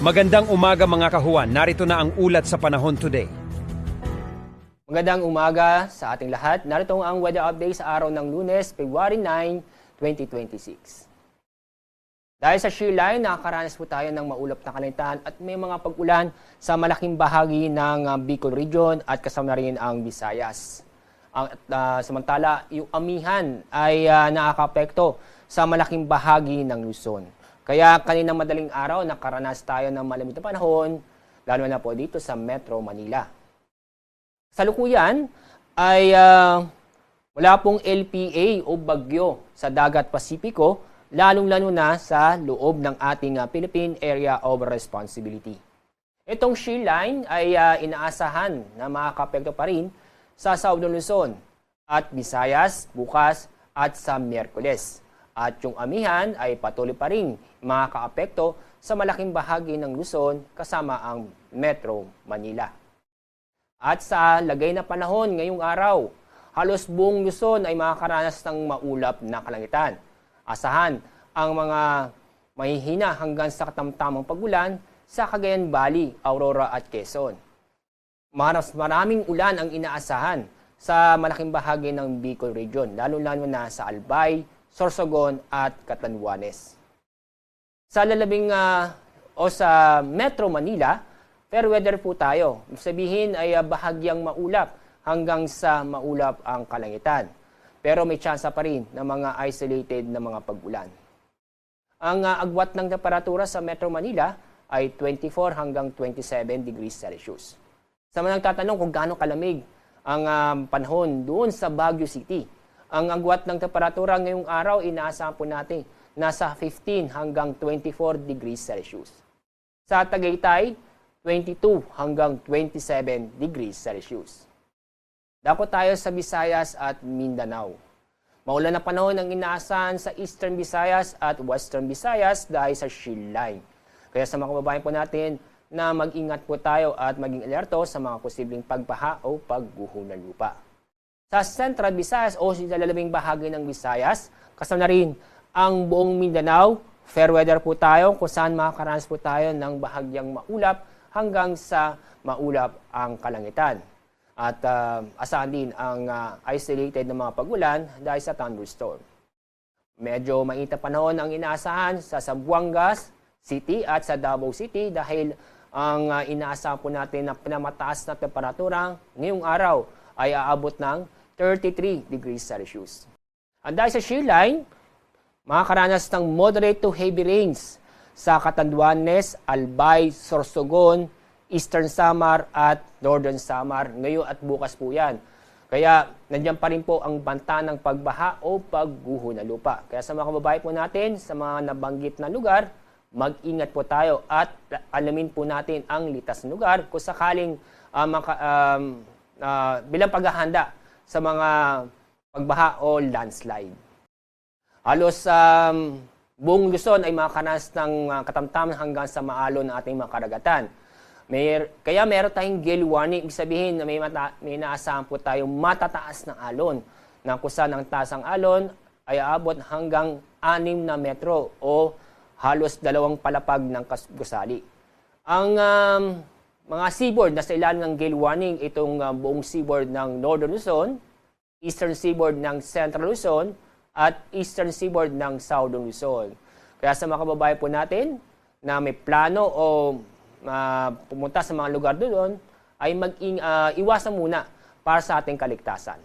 Magandang umaga mga kahuan, narito na ang ulat sa panahon today. Magandang umaga sa ating lahat. Narito ang weather update sa araw ng Lunes, February 9, 2026. Dahil sa shear line, nakakaranas po tayo ng maulap na kalangitan at may mga pag-ulan sa malaking bahagi ng Bicol Region at kasama rin ang Visayas. Samantala, yung amihan ay nakakapekto sa malaking bahagi ng Luzon. Kaya kaninang madaling araw, nakaranas tayo ng malamig na panahon, lalo na po dito sa Metro Manila. Sa lukuyan ay wala pong LPA o bagyo sa dagat Pasipiko, lalong-lalo na sa loob ng ating Philippine Area of Responsibility. Itong shear line ay inaasahan na makakapekto pa rin sa Southern Luzon at Visayas bukas at sa Miyerkules. At yung amihan ay patuloy pa rin makakaapekto sa malaking bahagi ng Luzon kasama ang Metro Manila. At sa lagay na panahon ngayong araw, halos buong Luzon ay makakaranas ng maulap na kalangitan. Asahan ang mga mahihina hanggang sa katamtamang pagulan sa Cagayan Valley, Aurora at Quezon. Maraming ulan ang inaasahan sa malaking bahagi ng Bicol Region, lalo-lalo na sa Albay, Sorsogon at Catanduanes. Sa lalabing o sa Metro Manila, fair weather po tayo. Sabihin ay bahagyang maulap hanggang sa maulap ang kalangitan. Pero may tsansa pa rin ng mga isolated na mga pag-ulan. Ang agwat ng temperatura sa Metro Manila ay 24 hanggang 27 degrees Celsius. Sa mga nagtatanong kung gaano kalamig ang panahon doon sa Baguio City, ang agwat ng temperatura ngayong araw, inaasahan po natin nasa 15 hanggang 24 degrees Celsius. Sa Tagaytay, 22 hanggang 27 degrees Celsius. Dako tayo sa Visayas at Mindanao. Maulan na panahon ang inaasahan sa Eastern Visayas at Western Visayas dahil sa shear line. Kaya sa mga kababayan po natin na mag-ingat po tayo at maging alerto sa mga posibleng pagbaha o pagguho ng lupa. Sa Central Visayas o sa lalabing bahagi ng Visayas, kasama na rin ang buong Mindanao. Fair weather po tayo kung saan makakaranas po tayo ng bahagyang maulap hanggang sa maulap ang kalangitan. At asahan din ang isolated na mga pagulan dahil sa thunderstorm. Medyo mainit na panahon ang inaasahan sa Zamboanga City at sa Davao City dahil ang inaasahan po natin na pinamataas na temperatura ngayong araw ay aabot ng 33 degrees Celsius. At dahil sa shear line, makakaranas ng moderate to heavy rains sa Catanduanes, Albay, Sorsogon, Eastern Samar at Northern Samar. Ngayon at bukas po yan. Kaya nandiyan pa rin po ang banta ng pagbaha o pagguho ng lupa. Kaya sa mga kababayan po natin, sa mga nabanggit na lugar, mag-ingat po tayo at alamin po natin ang litas na lugar kung sakaling bilang paghahanda sa mga pagbaha o landslide. Halos buong Luzon ay makakaranas ng katamtaman hanggang sa maalon ng ating mga karagatan. Kaya meron tayong gale warning, ibig sabihin na may naasahan po tayong matataas ng alon, na kung saan ang taas ng alon ay aabot hanggang 6 na metro o halos 2 palapag ng gusali. Ang mga seaboard na sa ilalim ng gale warning, itong buong seaboard ng Northern Luzon, Eastern seaboard ng Central Luzon, at Eastern seaboard ng Southern Luzon. Kaya sa mga kababayan po natin na may plano o pumunta sa mga lugar doon, ay iwasan muna para sa ating kaligtasan.